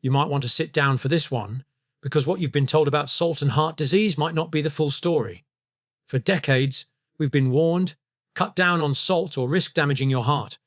You might want to sit down for this one, because what you've been told about salt and heart disease might not be the full story. For decades, we've been warned, cut down on salt or risk damaging your heart.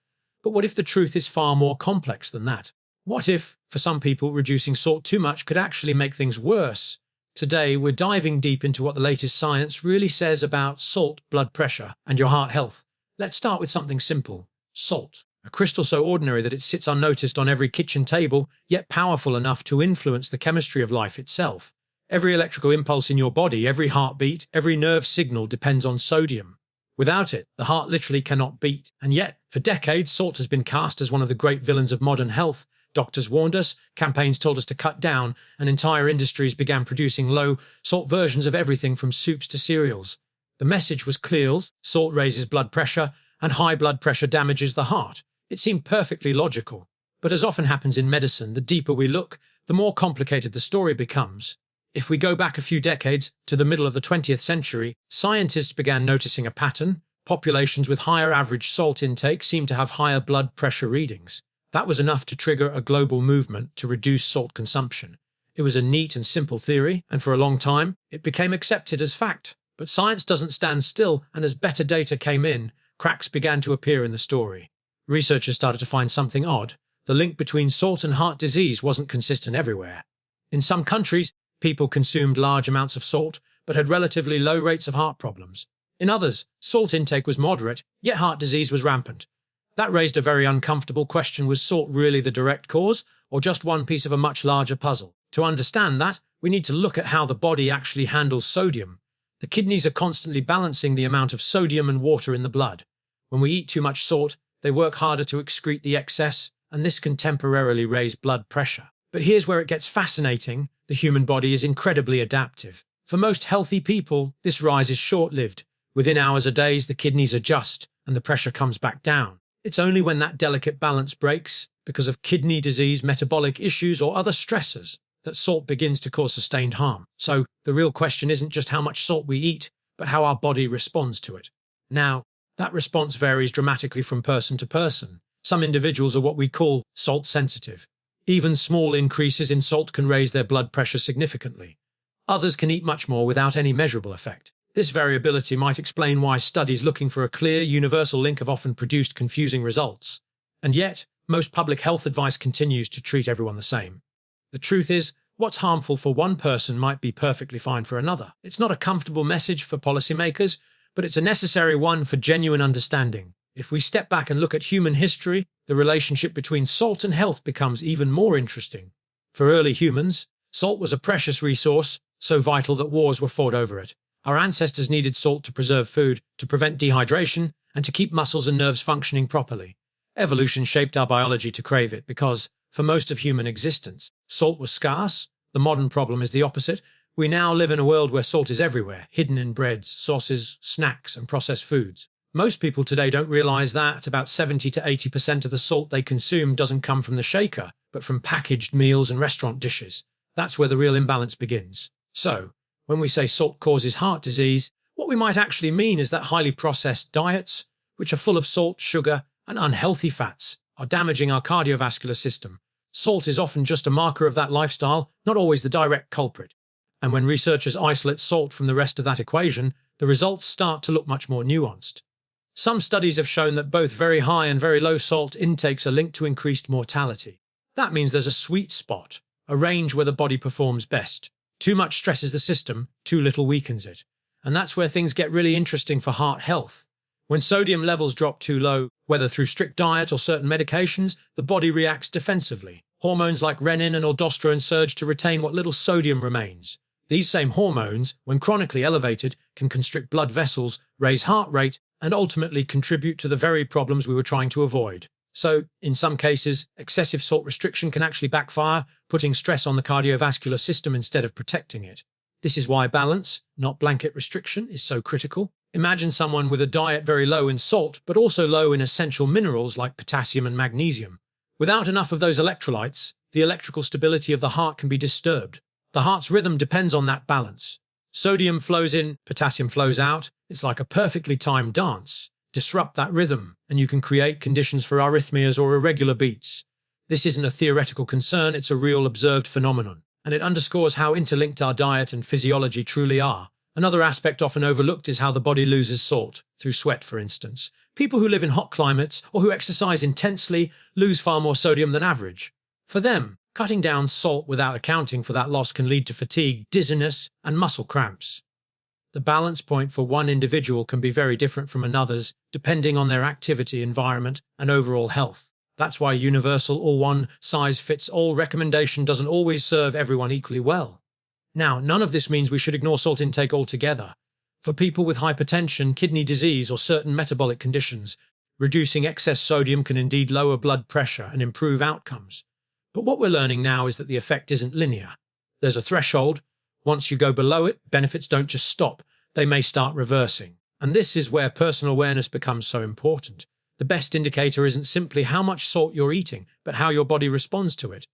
But what if the truth is far more complex than that? What if, for some people, reducing salt too much could actually make things worse? Today, we're diving deep into what the latest science really says about salt, blood pressure, and your heart health. Let's start with something simple. Salt. A crystal so ordinary that it sits unnoticed on every kitchen table, yet powerful enough to influence the chemistry of life itself. Every electrical impulse in your body, every heartbeat, every nerve signal depends on sodium. Without it, the heart literally cannot beat. And yet, for decades, salt has been cast as one of the great villains of modern health. Doctors warned us, campaigns told us to cut down, and entire industries began producing low-salt versions of everything from soups to cereals. The message was clear: salt raises blood pressure, and high blood pressure damages the heart. It seemed perfectly logical. But as often happens in medicine, the deeper we look, the more complicated the story becomes. If we go back a few decades to the middle of the 20th century, scientists began noticing a pattern. Populations with higher average salt intake seemed to have higher blood pressure readings. That was enough to trigger a global movement to reduce salt consumption. It was a neat and simple theory, and for a long time, it became accepted as fact. But science doesn't stand still, and as better data came in, cracks began to appear in the story. Researchers started to find something odd. The link between salt and heart disease wasn't consistent everywhere. In some countries, people consumed large amounts of salt, but had relatively low rates of heart problems. In others, salt intake was moderate, yet heart disease was rampant. That raised a very uncomfortable question: was salt really the direct cause, or just one piece of a much larger puzzle? To understand that, we need to look at how the body actually handles sodium. The kidneys are constantly balancing the amount of sodium and water in the blood. When we eat too much salt, they work harder to excrete the excess, and this can temporarily raise blood pressure. But here's where it gets fascinating. The human body is incredibly adaptive. For most healthy people, this rise is short-lived. Within hours or days, the kidneys adjust, and the pressure comes back down. It's only when that delicate balance breaks, because of kidney disease, metabolic issues, or other stressors, that salt begins to cause sustained harm. So, the real question isn't just how much salt we eat, but how our body responds to it. Now, that response varies dramatically from person to person. Some individuals are what we call salt-sensitive. Even small increases in salt can raise their blood pressure significantly. Others can eat much more without any measurable effect. This variability might explain why studies looking for a clear, universal link have often produced confusing results. And yet, most public health advice continues to treat everyone the same. The truth is, what's harmful for one person might be perfectly fine for another. It's not a comfortable message for policymakers, but it's a necessary one for genuine understanding. If we step back and look at human history, the relationship between salt and health becomes even more interesting. For early humans, salt was a precious resource, so vital that wars were fought over it. Our ancestors needed salt to preserve food, to prevent dehydration, and to keep muscles and nerves functioning properly. Evolution shaped our biology to crave it because, for most of human existence, salt was scarce. The modern problem is the opposite. We now live in a world where salt is everywhere, hidden in breads, sauces, snacks, and processed foods. Most people today don't realize that about 70 to 80% of the salt they consume doesn't come from the shaker, but from packaged meals and restaurant dishes. That's where the real imbalance begins. So, when we say salt causes heart disease, what we might actually mean is that highly processed diets, which are full of salt, sugar, and unhealthy fats, are damaging our cardiovascular system. Salt is often just a marker of that lifestyle, not always the direct culprit. And when researchers isolate salt from the rest of that equation, the results start to look much more nuanced. Some studies have shown that both very high and very low salt intakes are linked to increased mortality. That means there's a sweet spot, a range where the body performs best. Too much stresses the system, too little weakens it. And that's where things get really interesting for heart health. When sodium levels drop too low, whether through strict diet or certain medications, the body reacts defensively. Hormones like renin and aldosterone surge to retain what little sodium remains. These same hormones, when chronically elevated, can constrict blood vessels, raise heart rate, and ultimately contribute to the very problems we were trying to avoid. So, in some cases, excessive salt restriction can actually backfire, putting stress on the cardiovascular system instead of protecting it. This is why balance, not blanket restriction, is so critical. Imagine someone with a diet very low in salt, but also low in essential minerals like potassium and magnesium. Without enough of those electrolytes, the electrical stability of the heart can be disturbed. The heart's rhythm depends on that balance. Sodium flows in, potassium flows out. It's like a perfectly timed dance. Disrupt that rhythm, and you can create conditions for arrhythmias or irregular beats. This isn't a theoretical concern, it's a real observed phenomenon, and it underscores how interlinked our diet and physiology truly are. Another aspect often overlooked is how the body loses salt, through sweat for instance. People who live in hot climates or who exercise intensely lose far more sodium than average. For them, cutting down salt without accounting for that loss can lead to fatigue, dizziness, and muscle cramps. The balance point for one individual can be very different from another's, depending on their activity, environment, and overall health. That's why universal or one-size-fits-all recommendation doesn't always serve everyone equally well. Now, none of this means we should ignore salt intake altogether. For people with hypertension, kidney disease, or certain metabolic conditions, reducing excess sodium can indeed lower blood pressure and improve outcomes. But what we're learning now is that the effect isn't linear. There's a threshold. Once you go below it, benefits don't just stop, they may start reversing. And this is where personal awareness becomes so important. The best indicator isn't simply how much salt you're eating, but how your body responds to it.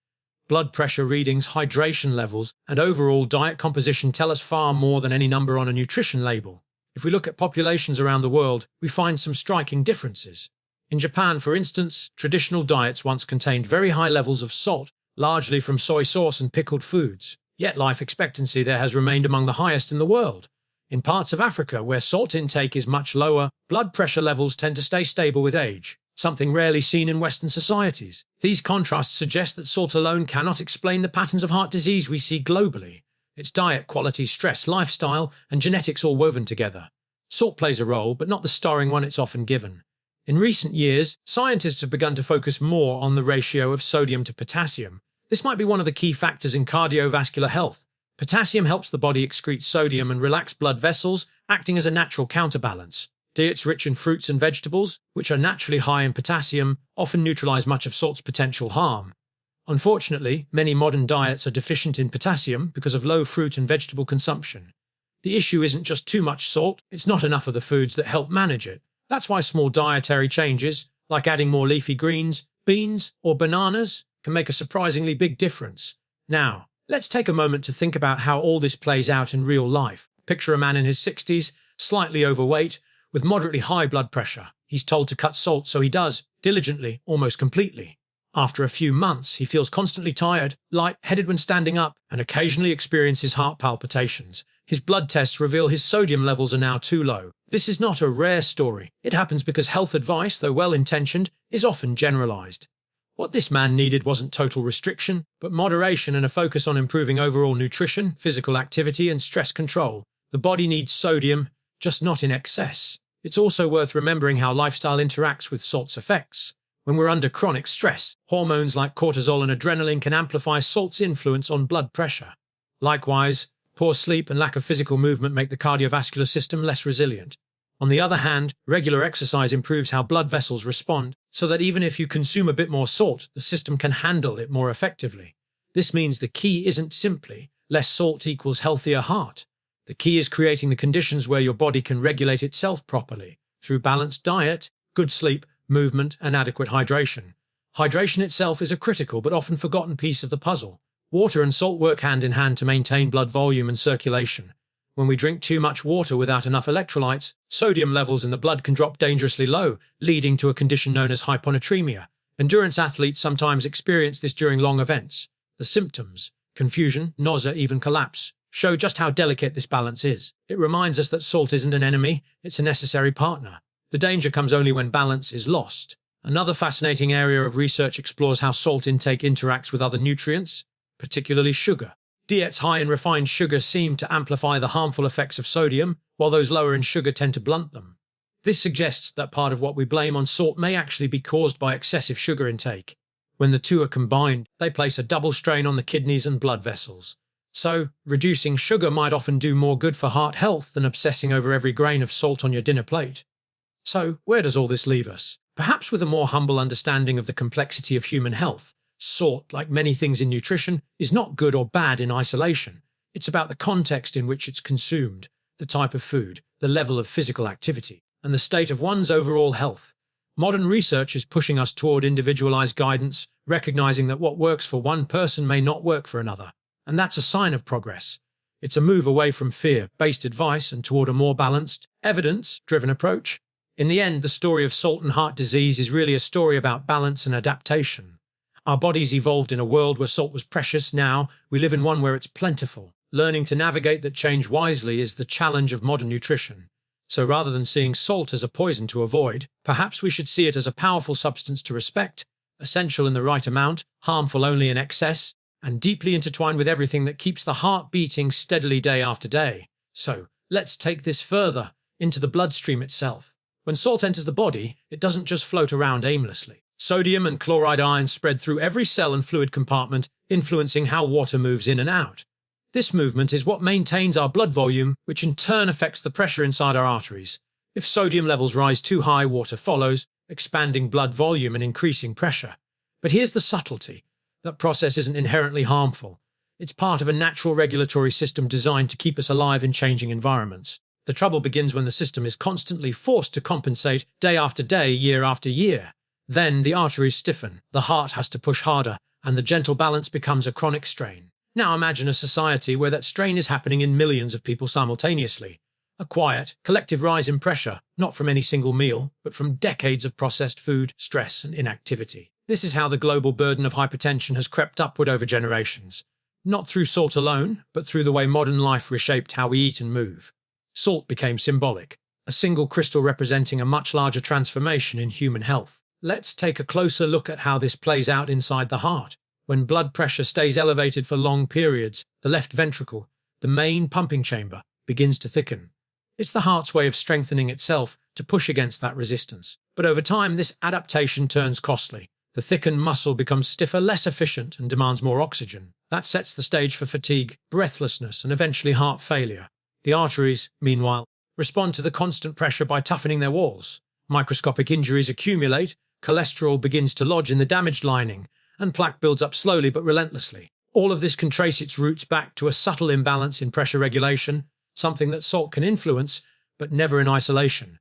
Blood pressure readings, hydration levels, and overall diet composition tell us far more than any number on a nutrition label. If we look at populations around the world, we find some striking differences. In Japan, for instance, traditional diets once contained very high levels of salt, largely from soy sauce and pickled foods. Yet life expectancy there has remained among the highest in the world. In parts of Africa, where salt intake is much lower, blood pressure levels tend to stay stable with age, something rarely seen in Western societies. These contrasts suggest that salt alone cannot explain the patterns of heart disease we see globally. It's diet, quality, stress, lifestyle, and genetics all woven together. Salt plays a role, but not the starring one it's often given. In recent years, scientists have begun to focus more on the ratio of sodium to potassium. This might be one of the key factors in cardiovascular health. Potassium helps the body excrete sodium and relax blood vessels, acting as a natural counterbalance. Diets rich in fruits and vegetables, which are naturally high in potassium, often neutralize much of salt's potential harm. Unfortunately, many modern diets are deficient in potassium because of low fruit and vegetable consumption. The issue isn't just too much salt, it's not enough of the foods that help manage it. That's why small dietary changes, like adding more leafy greens, beans, or bananas, can make a surprisingly big difference. Now, let's take a moment to think about how all this plays out in real life. Picture a man in his 60s, slightly overweight, with moderately high blood pressure. He's told to cut salt, so he does, diligently, almost completely. After a few months, he feels constantly tired, light-headed when standing up, and occasionally experiences heart palpitations. His blood tests reveal his sodium levels are now too low. This is not a rare story. It happens because health advice, though well-intentioned, is often generalized. What this man needed wasn't total restriction, but moderation and a focus on improving overall nutrition, physical activity, and stress control. The body needs sodium, just not in excess. It's also worth remembering how lifestyle interacts with salt's effects. When we're under chronic stress, hormones like cortisol and adrenaline can amplify salt's influence on blood pressure. Likewise, poor sleep and lack of physical movement make the cardiovascular system less resilient. On the other hand, regular exercise improves how blood vessels respond, so that even if you consume a bit more salt, the system can handle it more effectively. This means the key isn't simply less salt equals healthier heart. The key is creating the conditions where your body can regulate itself properly, through balanced diet, good sleep, movement, and adequate hydration. Hydration itself is a critical but often forgotten piece of the puzzle. Water and salt work hand in hand to maintain blood volume and circulation. When we drink too much water without enough electrolytes, sodium levels in the blood can drop dangerously low, leading to a condition known as hyponatremia. Endurance athletes sometimes experience this during long events. The symptoms, confusion, nausea, even collapse, show just how delicate this balance is. It reminds us that salt isn't an enemy, it's a necessary partner. The danger comes only when balance is lost. Another fascinating area of research explores how salt intake interacts with other nutrients, particularly sugar. Diets high in refined sugar seem to amplify the harmful effects of sodium, while those lower in sugar tend to blunt them. This suggests that part of what we blame on salt may actually be caused by excessive sugar intake. When the two are combined, they place a double strain on the kidneys and blood vessels. So, reducing sugar might often do more good for heart health than obsessing over every grain of salt on your dinner plate. So, where does all this leave us? Perhaps with a more humble understanding of the complexity of human health. Salt, like many things in nutrition, is not good or bad in isolation. It's about the context in which it's consumed, the type of food, the level of physical activity, and the state of one's overall health. Modern research is pushing us toward individualized guidance, recognizing that what works for one person may not work for another. And that's a sign of progress. It's a move away from fear-based advice and toward a more balanced, evidence-driven approach. In the end, the story of salt and heart disease is really a story about balance and adaptation. Our bodies evolved in a world where salt was precious. Now we live in one where it's plentiful. Learning to navigate that change wisely is the challenge of modern nutrition. So rather than seeing salt as a poison to avoid, perhaps we should see it as a powerful substance to respect, essential in the right amount, harmful only in excess, and deeply intertwined with everything that keeps the heart beating steadily day after day. So let's take this further into the bloodstream itself. When salt enters the body, it doesn't just float around aimlessly. Sodium and chloride ions spread through every cell and fluid compartment, influencing how water moves in and out. This movement is what maintains our blood volume, which in turn affects the pressure inside our arteries. If sodium levels rise too high, water follows, expanding blood volume and increasing pressure. But here's the subtlety. That process isn't inherently harmful. It's part of a natural regulatory system designed to keep us alive in changing environments. The trouble begins when the system is constantly forced to compensate day after day, year after year. Then the arteries stiffen, the heart has to push harder, and the gentle balance becomes a chronic strain. Now imagine a society where that strain is happening in millions of people simultaneously. A quiet, collective rise in pressure, not from any single meal, but from decades of processed food, stress, and inactivity. This is how the global burden of hypertension has crept upward over generations. Not through salt alone, but through the way modern life reshaped how we eat and move. Salt became symbolic, a single crystal representing a much larger transformation in human health. Let's take a closer look at how this plays out inside the heart. When blood pressure stays elevated for long periods, the left ventricle, the main pumping chamber, begins to thicken. It's the heart's way of strengthening itself to push against that resistance. But over time, this adaptation turns costly. The thickened muscle becomes stiffer, less efficient, and demands more oxygen. That sets the stage for fatigue, breathlessness, and eventually heart failure. The arteries, meanwhile, respond to the constant pressure by toughening their walls. Microscopic injuries accumulate, cholesterol begins to lodge in the damaged lining, and plaque builds up slowly but relentlessly. All of this can trace its roots back to a subtle imbalance in pressure regulation, something that salt can influence, but never in isolation.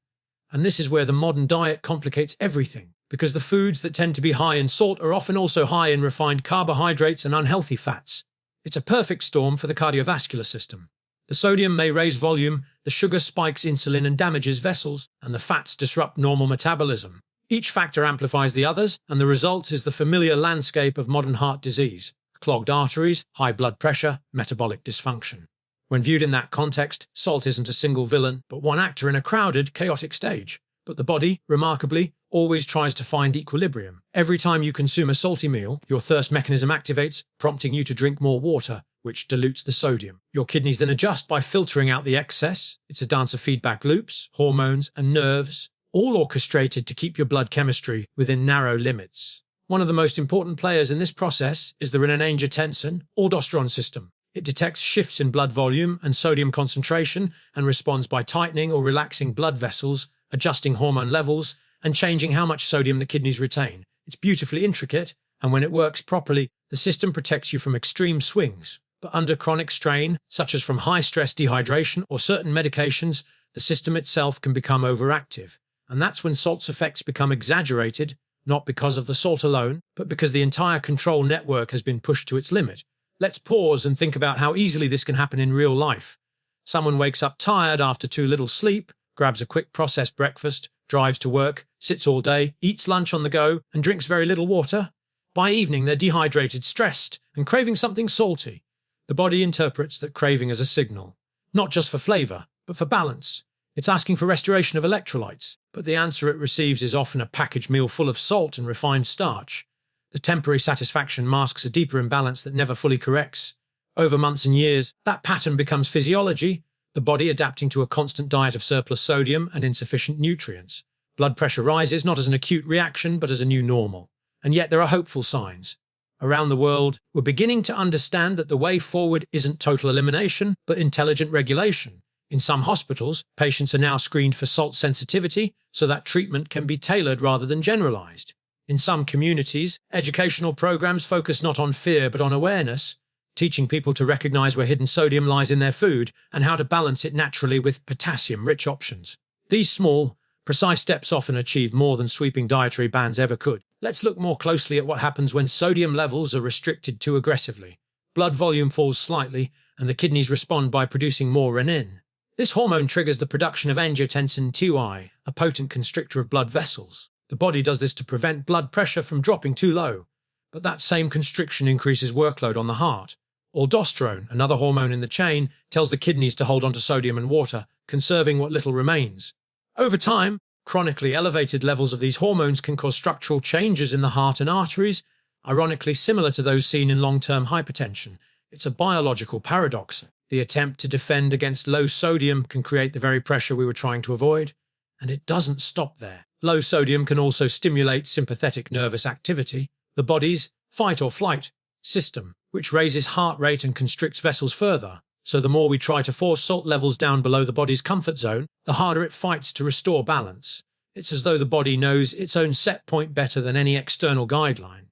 And this is where the modern diet complicates everything, because the foods that tend to be high in salt are often also high in refined carbohydrates and unhealthy fats. It's a perfect storm for the cardiovascular system. The sodium may raise volume, the sugar spikes insulin and damages vessels, and the fats disrupt normal metabolism. Each factor amplifies the others, and the result is the familiar landscape of modern heart disease: clogged arteries, high blood pressure, metabolic dysfunction. When viewed in that context, salt isn't a single villain, but one actor in a crowded, chaotic stage. But the body, remarkably, always tries to find equilibrium. Every time you consume a salty meal, your thirst mechanism activates, prompting you to drink more water, which dilutes the sodium. Your kidneys then adjust by filtering out the excess. It's a dance of feedback loops, hormones, and nerves, all orchestrated to keep your blood chemistry within narrow limits. One of the most important players in this process is the renin-angiotensin aldosterone system. It detects shifts in blood volume and sodium concentration and responds by tightening or relaxing blood vessels, adjusting hormone levels, and changing how much sodium the kidneys retain. It's beautifully intricate, and when it works properly, the system protects you from extreme swings. But under chronic strain, such as from high-stress dehydration or certain medications, the system itself can become overactive. And that's when salt's effects become exaggerated, not because of the salt alone, but because the entire control network has been pushed to its limit. Let's pause and think about how easily this can happen in real life. Someone wakes up tired after too little sleep, grabs a quick processed breakfast, drives to work, sits all day, eats lunch on the go, and drinks very little water. By evening, they're dehydrated, stressed, and craving something salty. The body interprets that craving as a signal, not just for flavor, but for balance. It's asking for restoration of electrolytes, but the answer it receives is often a packaged meal full of salt and refined starch. The temporary satisfaction masks a deeper imbalance that never fully corrects. Over months and years, that pattern becomes physiology, the body adapting to a constant diet of surplus sodium and insufficient nutrients. Blood pressure rises not as an acute reaction, but as a new normal. And yet there are hopeful signs. Around the world, we're beginning to understand that the way forward isn't total elimination, but intelligent regulation. In some hospitals, patients are now screened for salt sensitivity so that treatment can be tailored rather than generalized. In some communities, educational programs focus not on fear but on awareness, teaching people to recognize where hidden sodium lies in their food and how to balance it naturally with potassium-rich options. These small, precise steps often achieve more than sweeping dietary bans ever could. Let's look more closely at what happens when sodium levels are restricted too aggressively. Blood volume falls slightly, and the kidneys respond by producing more renin. This hormone triggers the production of angiotensin II, a potent constrictor of blood vessels. The body does this to prevent blood pressure from dropping too low. but that same constriction increases workload on the heart. Aldosterone, another hormone in the chain, tells the kidneys to hold on to sodium and water, conserving what little remains. Over time, chronically elevated levels of these hormones can cause structural changes in the heart and arteries, ironically similar to those seen in long-term hypertension. It's a biological paradox. The attempt to defend against low sodium can create the very pressure we were trying to avoid, and it doesn't stop there. Low sodium can also stimulate sympathetic nervous activity, the body's fight-or-flight system, which raises heart rate and constricts vessels further. So the more we try to force salt levels down below the body's comfort zone, the harder it fights to restore balance. It's as though the body knows its own set point better than any external guideline.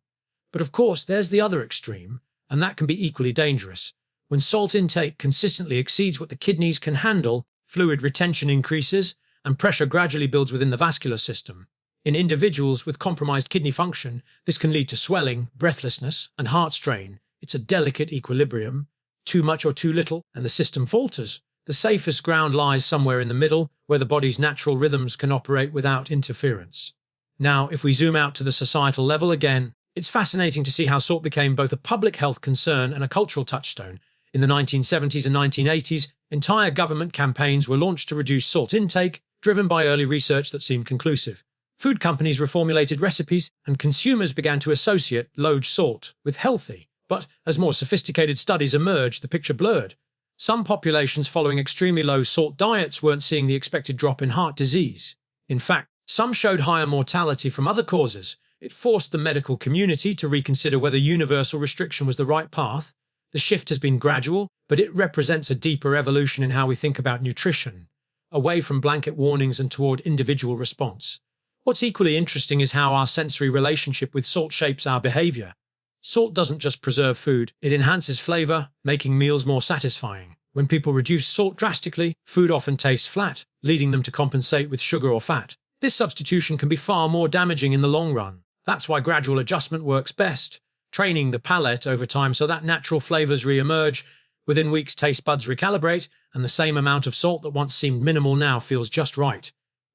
But of course, there's the other extreme, and that can be equally dangerous. When salt intake consistently exceeds what the kidneys can handle, fluid retention increases, and pressure gradually builds within the vascular system. In individuals with compromised kidney function, this can lead to swelling, breathlessness, and heart strain. It's a delicate equilibrium. Too much or too little, and the system falters. The safest ground lies somewhere in the middle, where the body's natural rhythms can operate without interference. Now, if we zoom out to the societal level again, it's fascinating to see how salt became both a public health concern and a cultural touchstone. In the 1970s and 1980s, entire government campaigns were launched to reduce salt intake, driven by early research that seemed conclusive. Food companies reformulated recipes, and consumers began to associate low salt with healthy. But as more sophisticated studies emerged, the picture blurred. Some populations following extremely low salt diets weren't seeing the expected drop in heart disease. In fact, some showed higher mortality from other causes. It forced the medical community to reconsider whether universal restriction was the right path. The shift has been gradual, but it represents a deeper evolution in how we think about nutrition, away from blanket warnings and toward individual response. What's equally interesting is how our sensory relationship with salt shapes our behavior. Salt doesn't just preserve food, it enhances flavor, making meals more satisfying. When people reduce salt drastically, food often tastes flat, leading them to compensate with sugar or fat. This substitution can be far more damaging in the long run. That's why gradual adjustment works best, training the palate over time so that natural flavors re-emerge. Within weeks, taste buds recalibrate, and the same amount of salt that once seemed minimal now feels just right.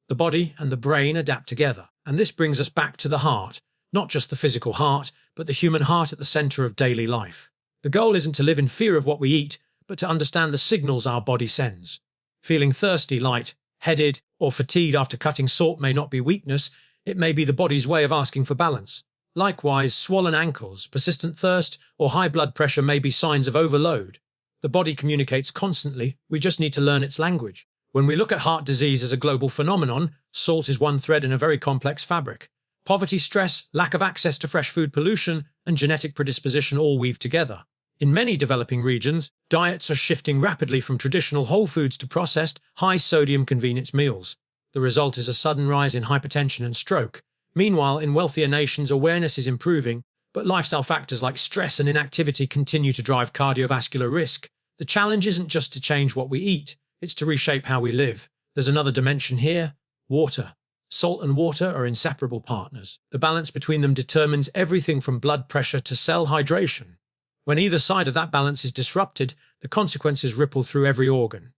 The body and the brain adapt together, and this brings us back to the heart. Not just the physical heart, but the human heart at the center of daily life. The goal isn't to live in fear of what we eat, but to understand the signals our body sends. Feeling thirsty, light-headed, or fatigued after cutting salt may not be weakness, it may be the body's way of asking for balance. Likewise, swollen ankles, persistent thirst, or high blood pressure may be signs of overload. The body communicates constantly, we just need to learn its language. When we look at heart disease as a global phenomenon, salt is one thread in a very complex fabric. Poverty, stress, lack of access to fresh food, pollution, and genetic predisposition all weave together. In many developing regions, diets are shifting rapidly from traditional whole foods to processed, high-sodium convenience meals. The result is a sudden rise in hypertension and stroke. Meanwhile, in wealthier nations, awareness is improving, but lifestyle factors like stress and inactivity continue to drive cardiovascular risk. The challenge isn't just to change what we eat, it's to reshape how we live. There's another dimension here: water. Salt and water are inseparable partners. The balance between them determines everything from blood pressure to cell hydration. When either side of that balance is disrupted, the consequences ripple through every organ.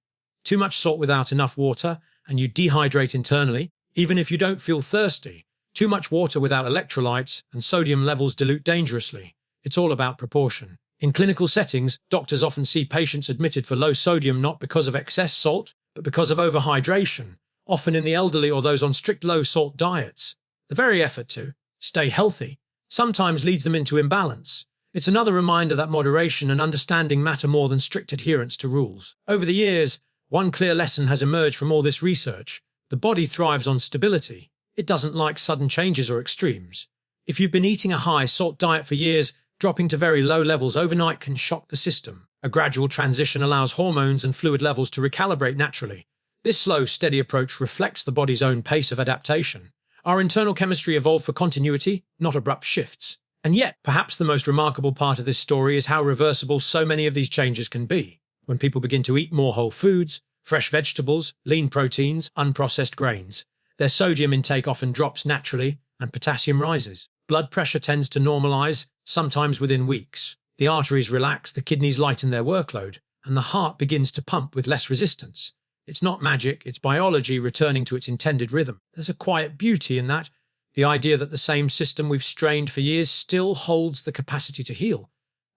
Too much salt without enough water, and you dehydrate internally, even if you don't feel thirsty. Too much water without electrolytes, and sodium levels dilute dangerously. It's all about proportion. In clinical settings, doctors often see patients admitted for low sodium not because of excess salt, but because of overhydration, often in the elderly or those on strict low-salt diets. The very effort to stay healthy sometimes leads them into imbalance. It's another reminder that moderation and understanding matter more than strict adherence to rules. Over the years, one clear lesson has emerged from all this research: the body thrives on stability. It doesn't like sudden changes or extremes. If you've been eating a high-salt diet for years, dropping to very low levels overnight can shock the system. A gradual transition allows hormones and fluid levels to recalibrate naturally. This slow, steady approach reflects the body's own pace of adaptation. Our internal chemistry evolved for continuity, not abrupt shifts. And yet, perhaps the most remarkable part of this story is how reversible so many of these changes can be. When people begin to eat more whole foods, fresh vegetables, lean proteins, unprocessed grains, their sodium intake often drops naturally and potassium rises. Blood pressure tends to normalize, sometimes within weeks. The arteries relax, the kidneys lighten their workload, and the heart begins to pump with less resistance. It's not magic, it's biology returning to its intended rhythm. There's a quiet beauty in that. The idea that the same system we've strained for years still holds the capacity to heal.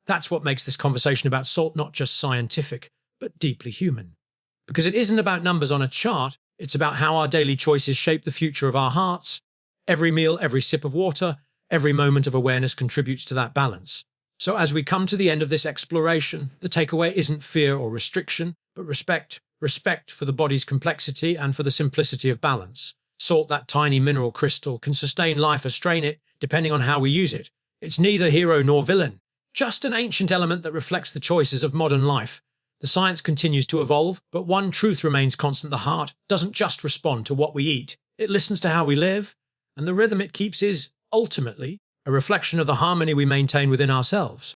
That's what makes this conversation about salt not just scientific, but deeply human. Because it isn't about numbers on a chart, it's about how our daily choices shape the future of our hearts. Every meal, every sip of water, every moment of awareness contributes to that balance. So as we come to the end of this exploration, the takeaway isn't fear or restriction, but respect. Respect for the body's complexity and for the simplicity of balance. Salt, that tiny mineral crystal, can sustain life or strain it, depending on how we use it. It's neither hero nor villain, just an ancient element that reflects the choices of modern life. The science continues to evolve, but one truth remains constant: the heart doesn't just respond to what we eat. It listens to how we live, and the rhythm it keeps is, ultimately, a reflection of the harmony we maintain within ourselves.